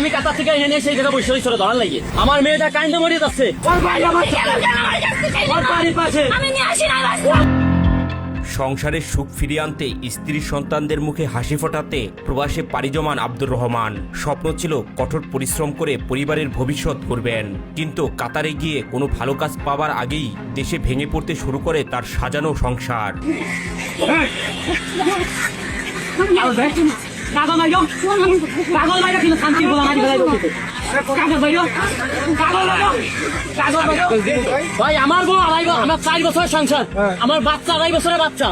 আমি কাতার থেকে এনে সেই জায়গা বসে ছিল ধরার লাগে আমার মেয়েটা কাইন্দে মরে যাচ্ছে ওর ভাই আমার ওর বাড়ির পাশে আমি নিয়ে আসি না সংসারের সুখ ফিরিয়ে আনতে স্ত্রী সন্তানদের মুখে হাসি ফোটাতে প্রবাসে পাড়ি জমান আব্দুর রহমান। স্বপ্ন ছিল কঠোর পরিশ্রম করে পরিবারের ভবিষ্যৎ করবেন, কিন্তু কাতারে গিয়ে কোনো ভালো কাজ পাবার আগেই দেশে ভেঙে পড়তে শুরু করে তার সাজানো সংসার। ভাই আমার বউ আমার 4 বছরের সংসার, আমার বাচ্চা 2.5 বছরের বাচ্চা,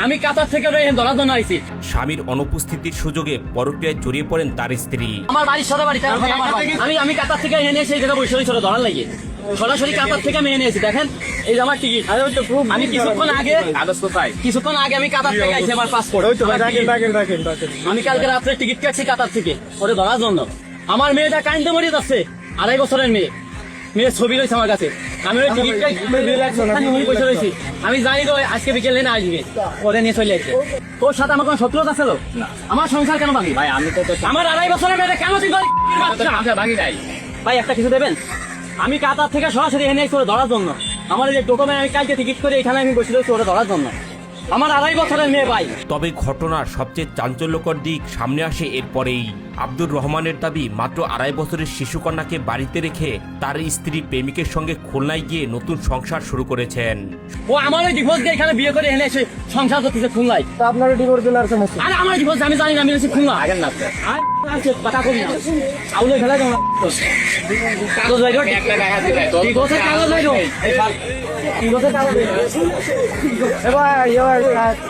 আমি কাতার থেকে ধরার জন্য আইছি। স্বামীর অনুপস্থিতির সুযোগে পরক্রিয়ায় জড়িয়ে পড়েন তার স্ত্রী। আমার বাড়ির সাথে বাড়িতে আমি কাতার থেকে এনে সেই জায়গা বসে ছিল ধরার লাগে সরাসরি কাতার থেকে মেয়ে নিয়েছি। দেখেন এই যে আমার টিকিট, আমি কিছুক্ষণ আগে আমি কাতার থেকে আইছি, আমার পাসপোর্ট। আমি কালকে রাত্রে টিকিট কাটছি কাতার থেকে ওরে ধরার জন্য। আমার মেয়েটা কাইন্দে মরে যাচ্ছে, 2.5 বছরের মেয়ের ছবি রয়েছে আমার কাছে। আমি ওই টিকিটটা বসে রয়েছি, আমি জানি তো আজকে বিকেলে না আসবে, ওরে নিয়ে চলে আসছে। তোর সাথে আমার কোনো শত্রুতা ছিল? আমার সংসার কেন ভাঙি ভাই? আমি তো আমার 2.5 বছরের মেয়েটা কেন ভাঙি নাই ভাই? একটা কিছু দেবেন? আমি কাতার থেকে সরাসরি এনে করে ধরার জন্য। আমার এই ডকুমেন্ট আমি কালকে টিকিট করে এখানে আমি বসে রয়েছি ওরা ধরার জন্য। আমার 2.5 বছরের মেয়ে ভাই। তবে ঘটনার সবচেয়ে চাঞ্চল্যকর দিক সামনে আসে এরপরেই। আব্দুর রহমানের দাবি, মাত্র 2.5 বছরের শিশুকন্যাকে বাড়িতে রেখে তার স্ত্রী প্রেমিকের সঙ্গে খুলনায় গিয়ে নতুন সংসার শুরু করেছেন। ও আমার ওই ডিভোর্স দিয়ে এখানে বিয়ে করে এনে এসে সংসার করতেছে খুলনায়। আপনার ডিভোর্স দিলে আর সমস্যা? আরে আমার ডিভোর্স আমি জানি না, আমি এসে খুলনা আগের না কথা কবি না আউলে খেলা কাগজ বাইর ডিভোর্সের কাগজ বাইর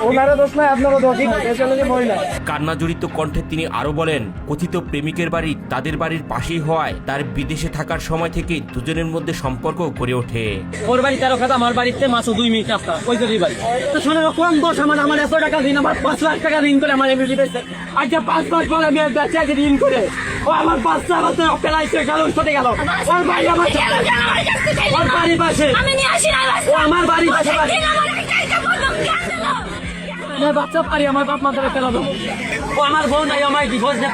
ওনারও দোষ নাই, আপনারও দোষ নাই, মহিলা। কান্নাজড়িত কণ্ঠে তিনি আরো বলেন, কথিত প্রেমিকের বাড়ি তাদের বাড়ির পাশেই হওয়ায় তার বিদেশে থাকার সময় থেকে দুজনের মধ্যে সম্পর্ক গড়ে ওঠে। ওর বাড়ি 13 খাতা, আমার বাড়িতে মাত্র 2 মিনিট রাস্তা। ওই যে বাড়ি তো শোনো, কম দোষ আমার 100 টাকা ঋণ, আমার 5 লাখ টাকা ঋণ করে আমার এমনি পেয়েছে। আচ্ছা 5 মাস পরে আমি বেঁচে ঋণ করে ও আমার বাচ্চা বাচ্চা পেলাইছে গেল, ছুটে গেল। ওর বাড়ি আমার ওর বাড়ির পাশে, আমি নিয়ে আসি না ও আমার বাড়ির পাশে বাচ্চা পারি আমার বাপ মা ধরে ফেলালো। ও আমার বোন নাই, আমার ডিভোর্স দেয়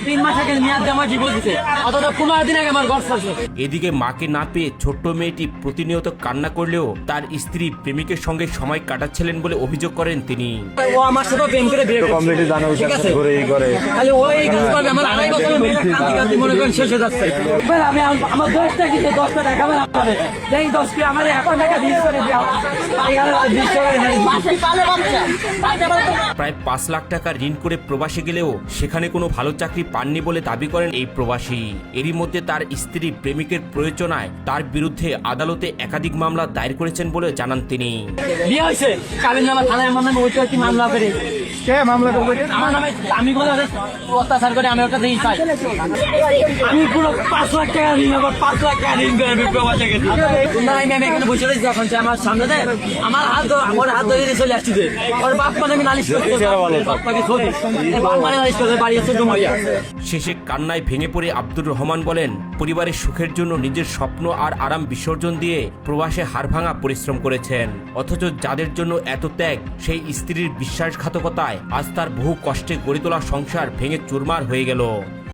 3 মাস আগে মেয়াদ দিয়ে আমার ডিভোর্স দিতে, অথচ 15 দিন আগে আমার ঘর ছাড়ছে। এদিকে মাকে না পেয়ে ছোট্ট মেয়েটি প্রতিনিয়ত কান্না করলেও তার স্ত্রী প্রেমিকের সঙ্গে সময় কাটাচ্ছিলেন বলে অভিযোগ করেন তিনি। ও আমার সাথে প্রেম করে বিয়ে করছে, ঠিক আছে? খালি ওই কাজ করবে। আমার 2.5 বছরের মেয়েটা কাঁদতে কাঁদতে মনে করেন শেষ হয়ে যাচ্ছে। আমি আমার 10টা কিন্তু 10টা দেখাবেন আপনাদের, এই 10 কি আমার এখন টাকা 20 করে দেওয়া প্রায় 5 লাখ টাকা ঋণ করে প্রবাসী গেলেও সেখানে কোনো ভালো চাকরি পাননি বলে দাবি করেন এই প্রবাসী। এরই মধ্যে তার স্ত্রী প্রেমিকের প্রয়োজনায় তার বিরুদ্ধে আদালতে একাধিক মামলা দায়ের করেছেন বলে জানান তিনি। বিয়ে হয়েছে কাবিন নামা থানায় আমার নামে ওইটা কি মামলা করে কে মামলা করবে? আমার নামে আমি বলে অত্যাচার করে আমি ওটা দিই চাই। আমি পুরো 5 লাখ টাকা ঋণ, আবার 5 লাখ টাকা ঋণ করে আমি প্রবাসে গেছি। না আমি এখানে বসে রয়েছি, যখন সে আমার সামনে দেয় আমার হাত ধরে চলে আসছে। ওর বাপ মানে আমি নালিশ করতে বাপ মানে নালিশ করতে বাড়ি হচ্ছে ডুমারিয়া। শেষে কান্নায় ভেঙে পড়ে আব্দুর রহমান বলেন, পরিবারের সুখের জন্য নিজের স্বপ্ন আর আরাম বিসর্জন দিয়ে প্রবাসে হাড়ভাঙা পরিশ্রম করেছেন, অথচ যাদের জন্য এত ত্যাগ সেই স্ত্রীর বিশ্বাসঘাতকতায় আজ তার বহু কষ্টে গড়ে তোলা সংসার ভেঙে চুরমার হয়ে গেল।